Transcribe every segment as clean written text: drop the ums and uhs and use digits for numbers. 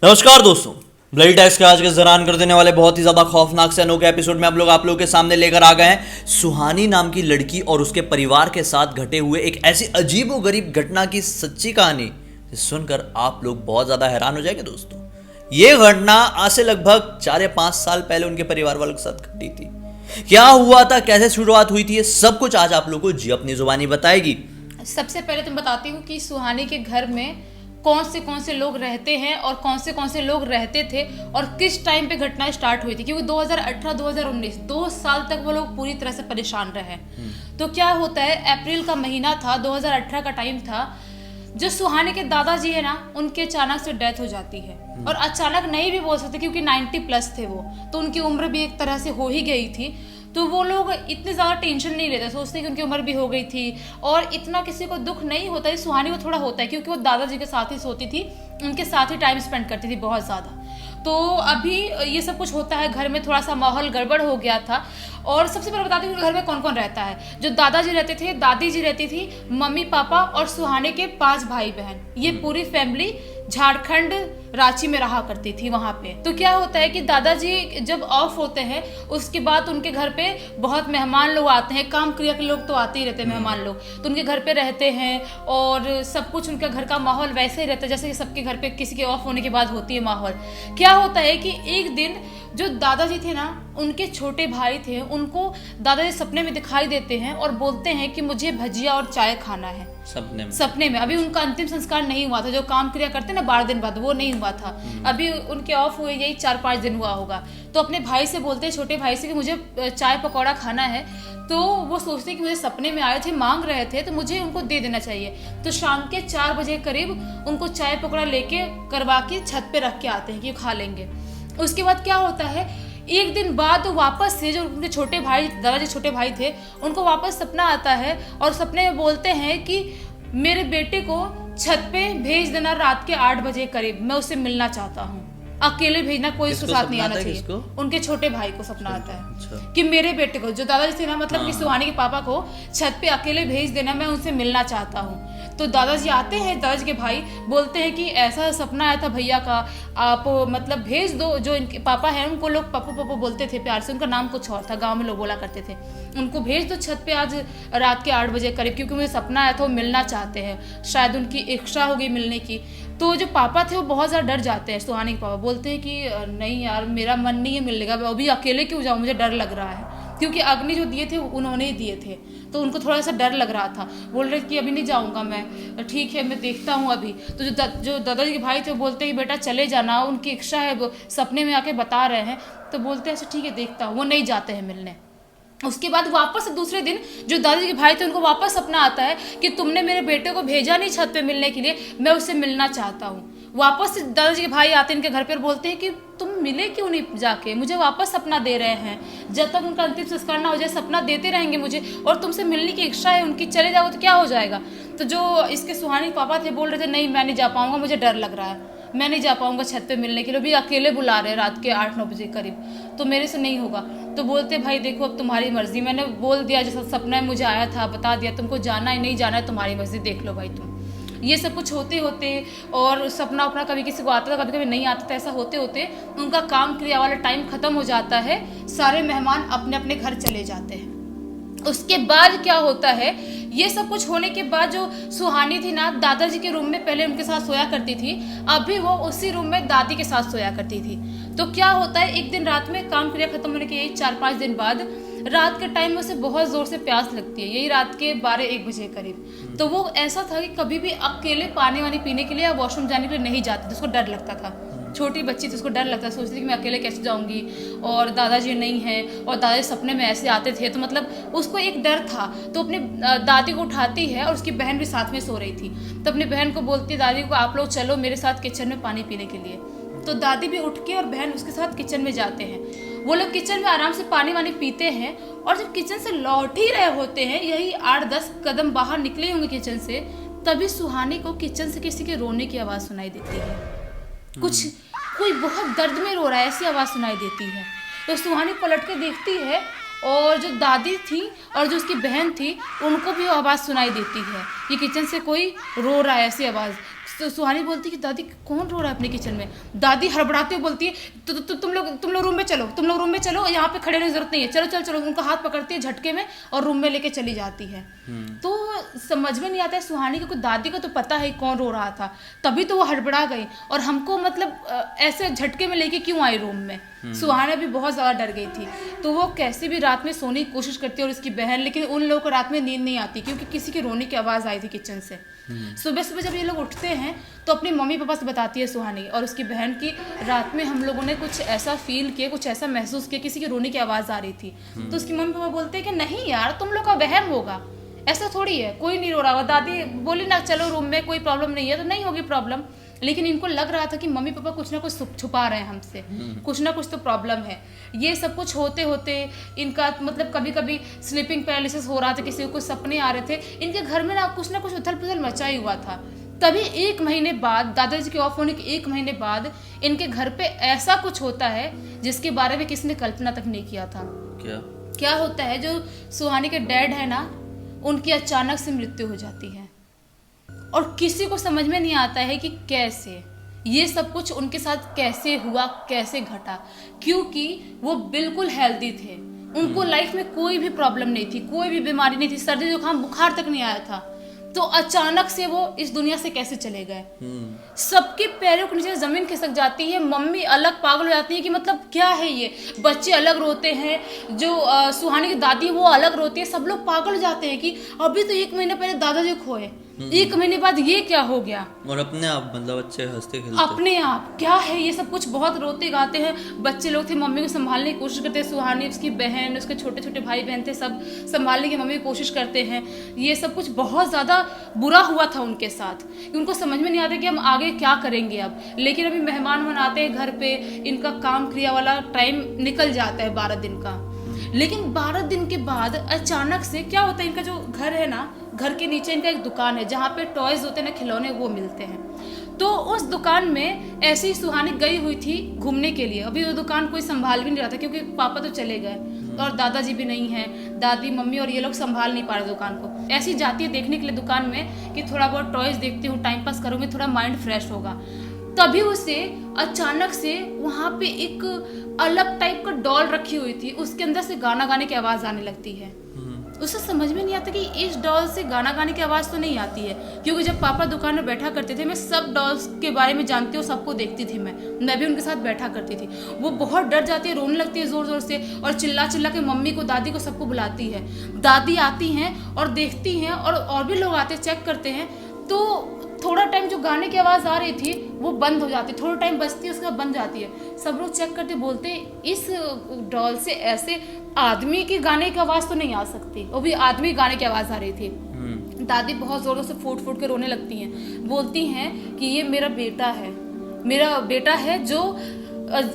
नमस्कार दोस्तों, bloody tax के आज के जरान कर देने वाले बहुत ही ज्यादा खौफनाक से अनोखे एपिसोड में आप लोग के सामने लेकर आ गए हैं सुहानी नाम की लड़की और उसके परिवार के साथ घटे हुए एक ऐसी अजीबोगरीब घटना की सच्ची कहानी सुनकर आप लोग बहुत ज्यादा हैरान हो जाएंगे। दोस्तों, ये घटना आज से लगभग 4 या 5 साल पहले उनके परिवार वालों के साथ घटी थी। क्या हुआ था, कैसे शुरुआत हुई थी, ये सब कुछ आज आप लोग को जी अपनी जुबानी बताएगी। सबसे पहले तुम बताती हूँ कि सुहानी के घर में कौन से लोग रहते हैं और कौन से लोग रहते थे और किस टाइम पे घटना स्टार्ट हुई थी, क्योंकि 2018-2019 2 साल तक वो लोग पूरी तरह से परेशान रहे। तो क्या होता है, अप्रैल का महीना था, 2018 का टाइम था, जो सुहानी के दादाजी है ना, उनके अचानक से डेथ हो जाती है। और अचानक नहीं भी बोल सकते क्योंकि 90+ थे वो, तो उनकी उम्र भी एक तरह से हो ही गई थी। तो वो लोग इतने ज़्यादा टेंशन नहीं लेते, सोचते कि उनकी उम्र भी हो गई थी और इतना किसी को दुख नहीं होता है। सुहानी को थोड़ा होता है क्योंकि वो दादाजी के साथ ही सोती थी, उनके साथ ही टाइम स्पेंड करती थी बहुत ज़्यादा। तो अभी ये सब कुछ होता है, घर में थोड़ा सा माहौल गड़बड़ हो गया था। और सबसे पहले बताती हूँ घर में कौन कौन रहता है। जो दादाजी रहते थे, दादी जी रहती थी, मम्मी पापा और सुहाने के 5 भाई बहन, ये पूरी फैमिली झारखंड रांची में रहा करती थी वहाँ पे। तो क्या होता है कि दादाजी जब ऑफ होते हैं उसके बाद उनके घर पे बहुत मेहमान लोग आते हैं, काम क्रिया के लोग तो आते ही रहते हैं मेहमान लोग, तो उनके घर पे रहते हैं और सब कुछ उनके घर का माहौल वैसे ही रहता है जैसे कि सबके घर पे किसी के ऑफ होने के बाद होती है माहौल। क्या होता है कि एक दिन जो दादाजी थे ना, उनके छोटे भाई थे, उनको दादाजी सपने में दिखाई देते हैं और बोलते हैं कि मुझे भजिया और चाय खाना है। सपने में अभी उनका अंतिम संस्कार नहीं हुआ था, जो काम क्रिया करते ना 12 दिन बाद, वो नहीं हुआ था। अभी उनके ऑफ हुए यही 4-5 दिन हुआ होगा। तो अपने भाई से बोलते हैं, छोटे भाई से, कि मुझे चाय पकौड़ा खाना है। तो वो सोचते कि मुझे सपने में आए थे, मांग रहे थे, तो मुझे उनको दे देना चाहिए। तो शाम के 4 बजे करीब उनको चाय पकौड़ा लेके करवा के छत पे रख के आते हैं कि खा लेंगे। उसके बाद क्या होता है, एक दिन बाद वापस से जो उनके छोटे भाई, दादाजी छोटे भाई थे, उनको वापस सपना आता है और सपने में बोलते हैं कि मेरे बेटे को छत पे भेज देना रात के 8 बजे करीब, मैं उससे मिलना चाहता हूँ। अकेले भेजना, कोई उसके साथ नहीं आना चाहिए। उनके छोटे भाई को सपना आता है। अच्छा। कि मेरे बेटे को, जो दादाजी थे ना, मतलब कि सुहानी के पापा को छत पे अकेले भेज देना, मैं उनसे मिलना चाहता हूँ। तो दादाजी आते हैं, दादाजी के भाई बोलते हैं कि ऐसा सपना आया था भैया का, आप मतलब भेज दो। जो इनके पापा हैं उनको लोग पप्पू पप्पू बोलते थे प्यार से, उनका नाम कुछ और था, गाँव में लोग बोला करते थे। उनको भेज दो छत पे आज रात के 8 बजे करीब, क्योंकि मुझे सपना आया था, वो मिलना चाहते हैं, शायद उनकी इच्छा होगी मिलने की। तो जो पापा थे वो बहुत ज़्यादा डर जाते हैं। सुहानी के पापा बोलते हैं कि नहीं यार, मेरा मन नहीं है मिलने का, अभी अकेले क्यों जाऊँ, मुझे डर लग रहा है, क्योंकि अग्नि जो दिए थे उन्होंने ही दिए थे, तो उनको थोड़ा सा डर लग रहा था। बोल रहे कि अभी नहीं जाऊँगा मैं, ठीक है मैं देखता हूँ अभी। तो जो दादाजी के भाई थे वो बोलते हैं कि बेटा चले जाना, उनकी इच्छा है, वो सपने में आके बता रहे हैं। तो बोलते हैं अच्छा ठीक है देखता हूँ, वो नहीं जाते हैं मिलने। उसके बाद वापस दूसरे दिन जो दादाजी के भाई थे उनको वापस सपना आता है कि तुमने मेरे बेटे को भेजा नहीं छत पे मिलने के लिए, मैं उससे मिलना चाहता हूँ। वापस दादाजी के भाई आते हैं इनके घर पर, बोलते हैं कि तुम मिले क्यों नहीं जाके, मुझे वापस सपना दे रहे हैं, जब तक उनका अंतिम संस्कार ना हो जाए सपना देते रहेंगे मुझे, और तुमसे मिलने की इच्छा है उनकी, चले जाओ तो क्या हो जाएगा। तो जो इसके सुहानी पापा थे बोल रहे थे नहीं मैं नहीं जा पाऊँगा, मुझे डर लग रहा है, मैं नहीं जा पाऊँगा छत पे मिलने के लिए, भी अकेले बुला रहे हैं रात के 8-9 बजे करीब, तो मेरे से नहीं होगा। तो बोलते भाई देखो अब तुम्हारी मर्जी, मैंने बोल दिया, जैसा सपना मुझे आया था बता दिया, तुमको जाना है नहीं जाना है तुम्हारी मर्जी, देख लो भाई तुम। ये सब कुछ होते होते और सपना अपना कभी किसी को आता था, कभी कभी नहीं आता था, ऐसा होते होते उनका काम क्रिया वाला टाइम खत्म हो जाता है, सारे मेहमान अपने अपने घर चले जाते हैं। उसके बाद क्या होता है, ये सब कुछ होने के बाद जो सुहानी थी ना, दादाजी के रूम में पहले उनके साथ सोया करती थी, अभी वो उसी रूम में दादी के साथ सोया करती थी। तो क्या होता है, एक दिन रात में काम क्रिया खत्म होने के यही 4-5 दिन बाद रात के टाइम में उसे बहुत जोर से प्यास लगती है, यही रात के 12-1 बजे करीब। तो वो ऐसा था कि कभी भी अकेले पानी वानी पीने के लिए या वॉशरूम जाने के लिए नहीं जाती थी, उसको डर लगता था। छोटी बच्ची थी, उसको डर लगता, सोचती थी कि मैं अकेले कैसे जाऊंगी, और दादाजी नहीं है, और दादाजी सपने में ऐसे आते थे, तो मतलब उसको एक डर था। तो अपने दादी को उठाती है, और उसकी बहन भी साथ में सो रही थी, तो अपनी बहन को बोलती है दादी को आप लोग चलो मेरे साथ किचन में पानी पीने के लिए। तो दादी भी उठ के और बहन उसके साथ किचन में जाते हैं। वो लोग किचन में आराम से पानी वानी पीते हैं, और जब किचन से लौट ही रहे होते हैं, यही 8-10 कदम बाहर निकले होंगे किचन से, तभी सुहानी को किचन से किसी के रोने की आवाज़ सुनाई देती है। कोई बहुत दर्द में रो रहा है ऐसी आवाज़ सुनाई देती है। तो सुहानी पलट के देखती है, और जो दादी थी और जो उसकी बहन थी उनको भी आवाज़ सुनाई देती है कि किचन से कोई रो रहा है, ऐसी आवाज़। तो सुहानी बोलती है कि दादी कौन रो रहा है अपने किचन में। दादी हड़बड़ाते हुए बोलती है तुम लोग रूम में चलो, तुम लोग रूम में चलो, यहाँ पे खड़े रहने की जरूरत नहीं है, चलो चलो चलो। उनका हाथ पकड़ती है झटके में और रूम में लेके चली जाती है। तो समझ में नहीं आता है सुहानी को, दादी को तो पता है कौन रो रहा था, तभी तो वो हड़बड़ा गई और हमको मतलब ऐसे झटके में लेके क्यों आई रूम में। सुहाना भी बहुत ज़्यादा डर गई थी। तो वो कैसे भी रात में सोने की कोशिश करती है और उसकी बहन, लेकिन उन लोगों को रात में नींद नहीं आती क्योंकि किसी के रोने की आवाज़ आई थी किचन से। सुबह सुबह जब ये लोग उठते हैं तो अपने मम्मी पापा से बताती है सुहानी और उसकी बहन की, रात में हम लोगों ने कुछ ऐसा फील किया, कुछ ऐसा महसूस किया, किसी के रोने की आवाज़ आ रही थी। तो उसकी मम्मी पापा बोलते हैं कि नहीं यार, तुम लोग का वहम होगा, ऐसा थोड़ी है, कोई नहीं रो रहा होगा। दादी बोली ना चलो रूम में, कोई प्रॉब्लम नहीं है, तो नहीं होगी प्रॉब्लम। लेकिन इनको लग रहा था कि मम्मी पापा कुछ ना कुछ छुपा रहे हैं हमसे, कुछ ना कुछ तो प्रॉब्लम है। ये सब कुछ होते होते इनका मतलब कभी कभी स्लीपिंग पैरालिसिस हो रहा था, किसी को कुछ सपने आ रहे थे, इनके घर में ना कुछ उथल पुथल मचा ही हुआ था। तभी 1 महीने बाद, दादाजी के ऑफ होने के 1 महीने बाद इनके घर पे ऐसा कुछ होता है जिसके बारे में किसी ने कल्पना तक नहीं किया था। क्या होता है, जो सुहानी के डैड है ना, उनकी अचानक से मृत्यु हो जाती है और किसी को समझ में नहीं आता है कि कैसे ये सब कुछ उनके साथ कैसे हुआ, कैसे घटा, क्योंकि वो बिल्कुल हेल्दी थे, उनको लाइफ में कोई भी प्रॉब्लम नहीं थी, कोई भी बीमारी नहीं थी, सर्दी जुकाम बुखार तक नहीं आया था। तो अचानक से वो इस दुनिया से कैसे चले गए। सबके पैरों के नीचे जमीन खिसक जाती है, मम्मी अलग पागल हो जाती है कि मतलब क्या है ये, बच्चे अलग रोते हैं, जो सुहानी की दादी है वो अलग रोती है, सब लोग पागल हो जाते हैं कि अभी तो 1 महीने पहले दादाजी खोए, 1 महीने बाद ये क्या हो गया। और अपने आप मतलब बच्चे हंसते खेलते, अपने आप क्या है ये सब कुछ, बहुत रोते गाते हैं। बच्चे लोग थे, मम्मी को संभालने की कोशिश करते हैं, सुहानी, उसकी बहन, उसके छोटे छोटे भाई बहन थे, सब संभालने की मम्मी की कोशिश करते हैं। ये सब कुछ बहुत ज़्यादा बुरा हुआ था उनके साथ, उनको समझ में नहीं आता कि हम आगे क्या करेंगे अब। लेकिन अभी मेहमान आते हैं घर पे, इनका काम क्रिया वाला टाइम निकल जाता है 12 दिन का। लेकिन 12 दिन के बाद अचानक से क्या होता है, इनका जो घर है ना, घर के नीचे इनका एक दुकान है जहाँ पे टॉयज होते हैं ना, खिलौने, वो मिलते हैं। तो उस दुकान में ऐसे ही सुहानी गई हुई थी घूमने के लिए। अभी वो दुकान कोई संभाल भी नहीं रहा था क्योंकि पापा तो चले गए और दादाजी भी नहीं हैं, दादी मम्मी और ये लोग संभाल नहीं पा रहे दुकान को। ऐसी जाती है देखने के लिए दुकान में कि थोड़ा बहुत टॉयज देखती हूँ, टाइम पास करूँगी, थोड़ा माइंड फ्रेश होगा। तभी उसे अचानक से वहाँ पे एक अलग टाइप का डॉल रखी हुई थी, उसके अंदर से गाना गाने की आवाज़ आने लगती है। उसे समझ में नहीं आता कि इस डॉल से गाना गाने की आवाज़ तो नहीं आती है, क्योंकि जब पापा दुकान में बैठा करते थे, मैं सब डॉल्स के बारे में जानती हूँ, सबको देखती थी, मैं भी उनके साथ बैठा करती थी। वो बहुत डर जाती है, रोने लगती है ज़ोर ज़ोर से और चिल्ला चिल्ला के मम्मी को, दादी को, सबको बुलाती है। दादी आती हैं और देखती हैं और भी लोग आते चेक करते हैं। तो थोड़ा टाइम जो गाने की आवाज़ आ रही थी वो बंद हो जाती, थोड़ा टाइम बचती है, उसके बाद बंद जाती है। सब लोग चेक करते बोलते इस डॉल से ऐसे आदमी की गाने की आवाज़ तो नहीं आ सकती, वो भी आदमी गाने की आवाज़ आ रही थी। दादी बहुत ज़ोरों से फूट फूट के रोने लगती हैं, बोलती हैं कि ये मेरा बेटा है जो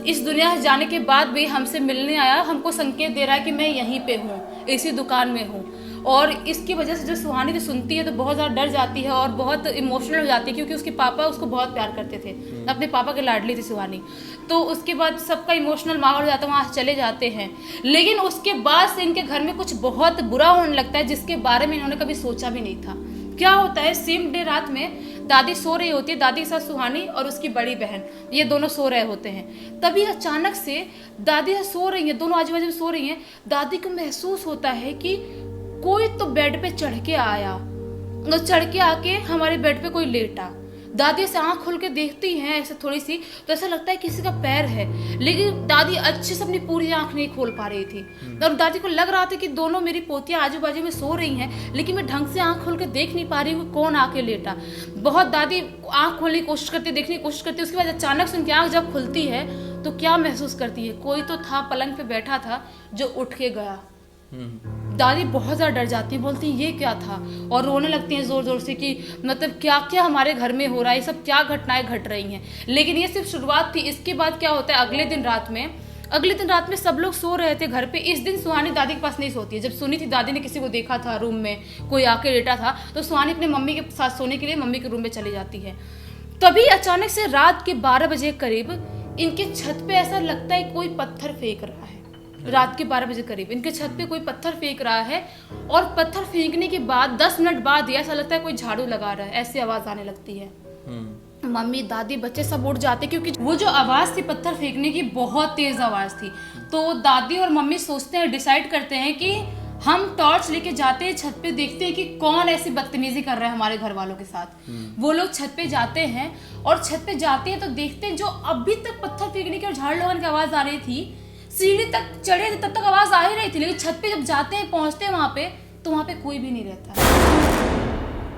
इस दुनिया से जाने के बाद भी हमसे मिलने आया, हमको संकेत दे रहा है कि मैं यहीं पे हूँ, इसी दुकान में हूँ। और इसकी वजह से जो सुहानी तो सुनती है तो बहुत ज़्यादा डर जाती है और बहुत इमोशनल हो जाती है, क्योंकि उसके पापा उसको बहुत प्यार करते थे, अपने पापा के लाडली थी सुहानी। तो उसके बाद सबका इमोशनल माहौल हो जाता है, वहाँ चले जाते हैं। लेकिन उसके बाद से इनके घर में कुछ बहुत बुरा होने लगता है, जिसके बारे में इन्होंने कभी सोचा भी नहीं था। क्या होता है, सेम डे रात में दादी सो रही होती है, दादी के साथ सुहानी और उसकी बड़ी बहन, ये दोनों सो रहे होते हैं। तभी अचानक से दादी सो रही हैं, दोनों आजू बाजू सो रही हैं, दादी को महसूस होता है कि कोई तो बेड पे चढ़ के आया, चढ़ के आके हमारे बेड पे कोई लेटा। दादी से आँख खोल के देखती हैं ऐसे थोड़ी सी, तो ऐसा लगता है किसी का पैर है, लेकिन दादी अच्छे से अपनी पूरी आँख नहीं खोल पा रही थी। और दादी को लग रहा था कि दोनों मेरी पोतियाँ आजू बाजू में सो रही हैं, लेकिन मैं ढंग से आँख खोल के देख नहीं पा रही हूँ कौन आके लेटा। बहुत दादी आँख खोलने की कोशिश करती, देखने की कोशिश करती। उसके बाद अचानक से उनकी आँख जब खुलती है तो क्या महसूस करती है, कोई तो था पलंग पे बैठा था जो उठ के गया। दादी बहुत ज़्यादा डर जाती है, बोलती है ये क्या था, और रोने लगती हैं ज़ोर ज़ोर से कि मतलब क्या क्या हमारे घर में हो रहा है, ये सब क्या घटनाएं घट रही हैं। लेकिन ये सिर्फ शुरुआत थी। इसके बाद क्या होता है, अगले दिन रात में सब लोग सो रहे थे घर पे। इस दिन सुहानी दादी के पास नहीं सोती है। जब सुनी थी दादी ने किसी को देखा था रूम में, कोई आके लेटा था, तो सुहानी अपने मम्मी के साथ सोने के लिए मम्मी के रूम में चली जाती है। तभी अचानक से रात के 12 बजे करीब इनके छत पे ऐसा लगता है कोई पत्थर फेंक रहा है। रात के 12 बजे करीब इनके छत पे कोई पत्थर फेंक रहा है, और पत्थर फेंकने के बाद 10 मिनट बाद ऐसा लगता है कोई झाड़ू लगा रहा है, ऐसी आवाज़ आने लगती है। मम्मी दादी बच्चे सब उठ जाते, क्योंकि वो जो आवाज़ थी पत्थर फेंकने की बहुत तेज़ आवाज़ थी। तो दादी और मम्मी सोचते हैं, डिसाइड करते हैं कि हम टॉर्च लेके जाते हैं, छत पे देखते हैं कि कौन ऐसी बदतमीजी कर रहा है हमारे घर वालों के साथ। वो लोग छत पे जाते हैं और छत पे जाते हैं तो देखते हैं जो अभी तक पत्थर फेंकने की और झाड़ लगाने की आवाज़ आ रही थी, सीढ़ी तक चढ़े थे तब तक आवाज़ आ ही रही थी, लेकिन छत पे जब जाते हैं, पहुंचते हैं वहाँ पे, तो वहाँ पे कोई भी नहीं रहता।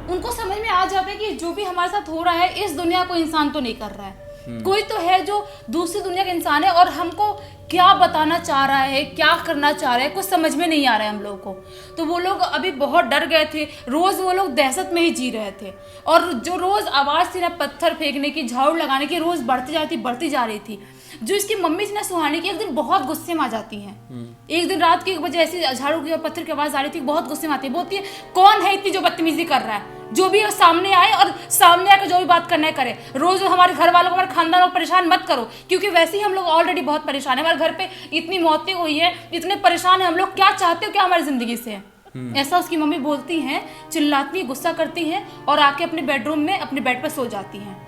उनको समझ में आ जाता है कि जो भी हमारे साथ हो रहा है इस दुनिया को इंसान तो नहीं कर रहा है, कोई तो है जो दूसरी दुनिया का इंसान है और हमको क्या बताना चाह रहा है, क्या करना चाह रहा है, कुछ समझ में नहीं आ रहा है हम लोगों को। तो वो लोग अभी बहुत डर गए थे, रोज वो लोग दहशत में ही जी रहे थे। और जो रोज आवाज़ थी ना पत्थर फेंकने की, झाड़ू लगाने की, रोज बढ़ती जा रही थी। जो इसकी मम्मी थी ना सुहानी की, एक दिन बहुत गुस्से में आ जाती हैं। एक दिन रात के 1 बजे ऐसी झाड़ू की और पत्थर की आवाज़ आ रही थी, बहुत गुस्से में आती है, बोलती है कौन है इतनी जो बदतमीजी कर रहा है, जो भी सामने आए और सामने आकर जो भी बात करना है करे, रोज हमारे घर वालों को, हमारे खानदान को परेशान मत करो, क्योंकि वैसे ही हम लोग ऑलरेडी बहुत परेशान है, हमारे घर पे इतनी मौतें हुई है, इतने परेशान है हम लोग, क्या चाहते हो क्या हमारी जिंदगी से। ऐसा उसकी मम्मी बोलती हैं, चिल्लाती हैं, गुस्सा करती हैं और आके अपने बेडरूम में अपने बेड पर सो जाती हैं।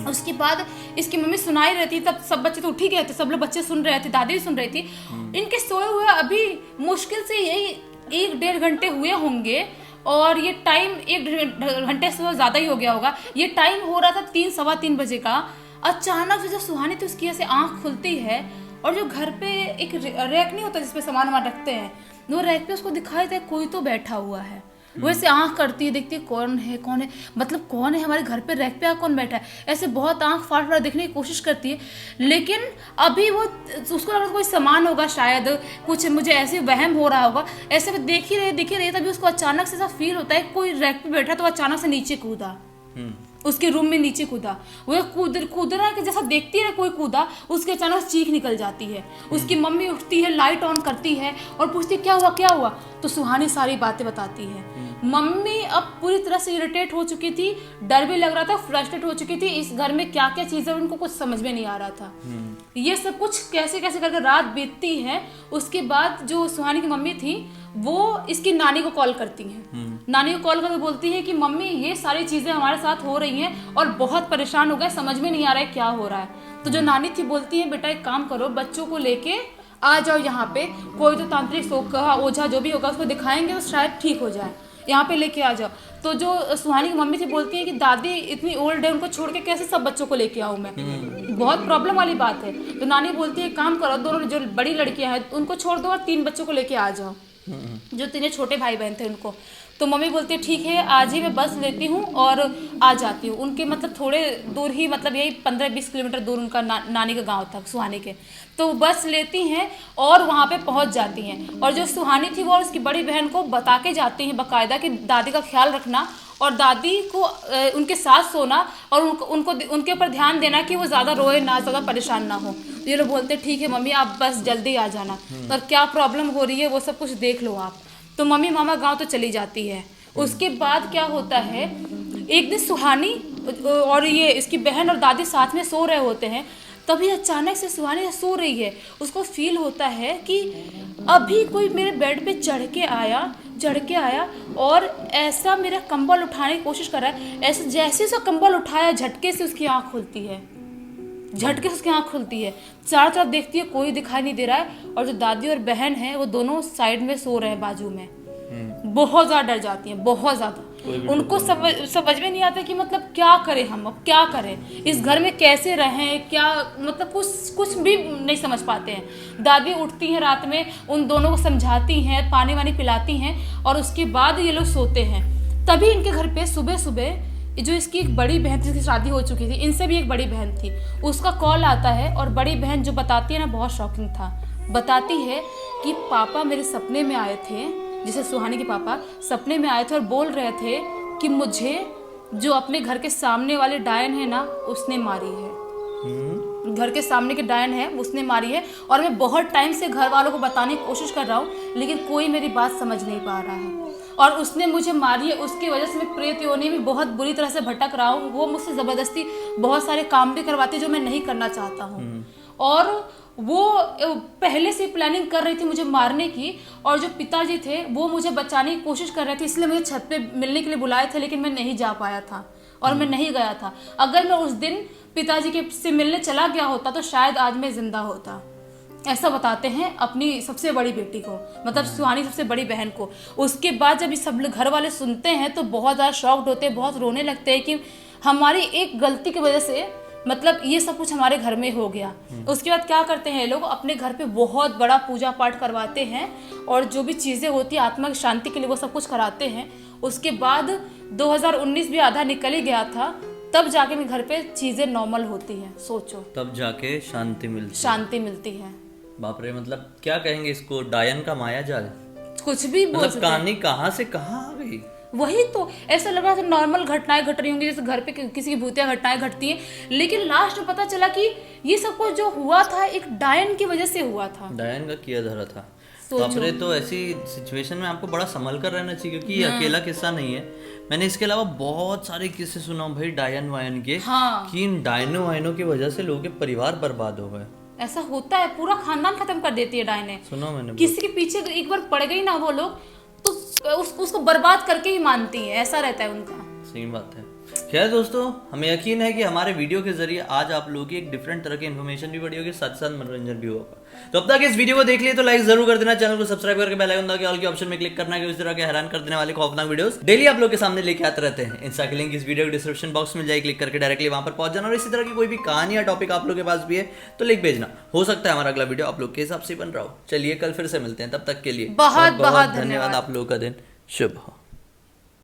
उसके बाद इसकी मम्मी सुनाई रहती, तब सब बच्चे तो उठ ही गए थे, सब लोग बच्चे सुन रहे थे, दादी भी सुन रही थी। इनके सोए हुए अभी मुश्किल से यही 1-1.5 घंटे हुए होंगे और ये टाइम 1 घंटे से ज़्यादा ही हो गया होगा। ये टाइम हो रहा था 3-3:15 बजे का। अचानक से जो सुहानी थी उसकी ऐसे आँख खुलती है और जो घर पे एक रैक नहीं होता जिसपे सामान वामान रखते हैं, वो रैक पे उसको दिखाई दे कोई तो बैठा हुआ है। वो ऐसे आँख करती है, देखती है कौन है, मतलब कौन है हमारे घर पे, रैक पे कौन बैठा है, ऐसे बहुत आँख फाड़ फाड़ देखने की कोशिश करती है। लेकिन अभी वो उसको लग रहा कोई सामान होगा, शायद कुछ मुझे ऐसे वहम हो रहा होगा, ऐसे में देख ही रही तभी उसको अचानक से ऐसा फील होता है कोई रैक पे बैठा, तो अचानक से नीचे कूदा, उसके रूम में नीचे कूदा। वो कूदना कि जैसा देखती है ना कोई कूदा, उसके अचानक चीख निकल जाती है। उसकी मम्मी उठती है, लाइट ऑन करती है और पूछती है क्या हुआ। तो सुहानी सारी बातें बताती है। मम्मी अब पूरी तरह से इरिटेट हो चुकी थी, डर भी लग रहा था, फ्रस्ट्रेट हो चुकी थी, इस घर में क्या क्या चीज़ें उनको कुछ समझ में नहीं आ रहा था। ये सब कुछ कैसे करके रात बीतती है। उसके बाद जो सुहानी की मम्मी थी वो इसकी नानी को कॉल करती हैं। नानी को कॉल करके बोलती है कि मम्मी ये सारी चीज़ें हमारे साथ हो रही हैं और बहुत परेशान हो गए, समझ में नहीं आ रहा है क्या हो रहा है। तो जो नानी थी बोलती है बेटा एक काम करो, बच्चों को लेके आ जाओ यहाँ पे, कोई तो तांत्रिक ओझा जो भी होगा उसको दिखाएंगे तो शायद ठीक हो जाए, यहाँ पे लेके आ जाओ। तो जो सुहानी की मम्मी थी बोलती है कि दादी इतनी ओल्ड है, उनको छोड़ के कैसे सब बच्चों को लेके आऊँ मैं, बहुत प्रॉब्लम वाली बात है। तो नानी बोलती है काम करो, दोनों जो बड़ी लड़कियां हैं उनको छोड़ दो और 3 बच्चों को लेके आ जाओ, जो 3 छोटे भाई बहन थे उनको। तो मम्मी बोलती है ठीक है, आज ही मैं बस लेती हूँ और आ जाती हूँ। उनके मतलब थोड़े दूर ही, मतलब यही 15-20 किलोमीटर दूर उनका नानी का गांव था सुहानी के। तो बस लेती हैं और वहाँ पे पहुँच जाती हैं। और जो सुहानी थी वो उसकी बड़ी बहन को बता के जाती हैं बाकायदा कि दादी का ख्याल रखना और दादी को उनके साथ सोना और उनके ऊपर ध्यान देना कि वो ज़्यादा रोए ना, ज़्यादा परेशान ना हो। तो ये लोग बोलते ठीक है मम्मी आप बस जल्दी आ जाना और क्या प्रॉब्लम हो रही है वो सब कुछ देख लो आप। तो मम्मी मामा गांव तो चली जाती है। उसके बाद क्या होता है, एक दिन सुहानी और ये इसकी बहन और दादी साथ में सो रहे होते हैं, तभी अचानक से सुहानी सो रही है, उसको फील होता है कि अभी कोई मेरे बेड पे चढ़ के आया और ऐसा मेरा कंबल उठाने की कोशिश कर रहा है। ऐसे जैसे उसका कंबल उठाया झटके से उसकी आँख खुलती है, चारों तरफ देखती है कोई दिखाई नहीं दे रहा है। और जो दादी और बहन है वो दोनों साइड में सो रहे हैं बाजू में। बहुत ज़्यादा डर जाती हैं, बहुत ज़्यादा। उनको समझ में नहीं आता कि मतलब क्या करें हम, अब क्या करें, इस घर में कैसे रहें, क्या मतलब कुछ भी नहीं समझ पाते हैं। दादी उठती हैं रात में, उन दोनों को समझाती हैं, पानी वानी पिलाती हैं और उसके बाद ये लोग सोते हैं। तभी इनके घर पे सुबह जो इसकी एक बड़ी बहन थी, जिसकी शादी हो चुकी थी, इनसे भी एक बड़ी बहन थी, उसका कॉल आता है। और बड़ी बहन जो बताती है ना बहुत शॉकिंग था, बताती है कि पापा मेरे सपने में आए थे, जैसे सुहानी के पापा सपने में आए थे और बोल रहे थे कि मुझे जो अपने घर के सामने वाले डायन है ना उसने मारी है, घर के सामने के डायन है उसने मारी है। और मैं बहुत टाइम से घर वालों को बताने की कोशिश कर रहा हूँ लेकिन कोई मेरी बात समझ नहीं पा रहा है और उसने मुझे मारी है। उसकी वजह से मैं प्रेत योनि में बहुत बुरी तरह से भटक रहा हूँ। वो मुझसे ज़बरदस्ती बहुत सारे काम भी करवाती जो मैं नहीं करना चाहता हूँ और वो पहले से प्लानिंग कर रही थी मुझे मारने की। और जो पिताजी थे वो मुझे बचाने की कोशिश कर रहे थे, इसलिए मुझे छत पे मिलने के लिए बुलाए थे लेकिन मैं नहीं जा पाया था। और मैं नहीं गया था। अगर मैं उस दिन पिताजी के से मिलने चला गया होता तो शायद आज मैं जिंदा होता। ऐसा बताते हैं अपनी सबसे बड़ी बेटी को, मतलब सुहानी सबसे बड़ी बहन को। उसके बाद जब ये सब घर वाले सुनते हैं तो बहुत ज़्यादा शॉक्ड होते हैं, बहुत रोने लगते हैं कि हमारी एक गलती की वजह से मतलब ये सब कुछ हमारे घर में हो गया। उसके बाद क्या करते हैं लोग, अपने घर पे बहुत बड़ा पूजा पाठ करवाते हैं और जो भी चीज़ें होती है आत्मा की शांति के लिए वो सब कुछ कराते हैं। उसके बाद 2019 भी आधा निकल ही गया था, तब जाके मेरे घर पे चीज़ें नॉर्मल होती हैं। सोचो, तब जाके शांति मिलती है। बाप रे, मतलब क्या कहेंगे इसको, डायन का माया जाल, कुछ भी बोल मतलब सकते हैं। कहानी कहाँ से कहाँ आ गई। वही तो, ऐसा लग रहा था नॉर्मल घटनाएं घट रही होंगी जैसे घर पे किसी की भूतिया घटनाएं घटती हैं, लेकिन लास्ट में पता चला कि ये सब कुछ जो हुआ था एक डायन की वजह से हुआ था। डायन का किया धरा था। बाप रे, तो ऐसी सिचुएशन में आपको बड़ा संभल कर रहना चाहिए, क्योंकि ये अकेला किस्सा नहीं है। मैंने इसके अलावा बहुत सारे किस्से सुना हूं भाई डायन वायन के, कि इन डायनो वायनों की वजह से लोगों के परिवार बर्बाद हो गए। ऐसा होता है, पूरा खानदान खत्म कर देती है डायने। सुना मैंने, किसी के पीछे एक बार पड़ गई ना वो लोग तो उसको बर्बाद करके ही मानती है, ऐसा रहता है उनका। सही बात है। खैर दोस्तों, हमें यकीन है कि हमारे वीडियो के जरिए आज आप लोगों की एक डिफरेंट तरह की इन्फॉर्मेशन भी बढ़ी होगी, साथ साथ मनोरंजन भी होगा। तो अब तक इस वीडियो को देख लिए तो लाइक जरूर कर देना, चैनल को सब्सक्राइब करके बेल आइकन दबा के ऑल के ऑप्शन में क्लिक करना है, कि इस तरह के हैरान कर देने वाले खौफनाक वीडियोस डेली आप लोग के सामने लेके आते रहते हैं। इंस्टा की लिंक इस वीडियो के डिस्क्रिप्शन बॉक्स में जाए, क्लिक करके डायरेक्टली वहां पर पहुंच जाना। और इसी तरह की कोई भी कहानी या टॉपिक आप लोग के पास भी है तो लिख भेजना, हो सकता है हमारा अगला वीडियो आप लोग के हिसाब से बन रहा हो। चलिए कल फिर से मिलते हैं, तब तक के लिए बहुत बहुत धन्यवाद। आप लोगों का दिन शुभ हो।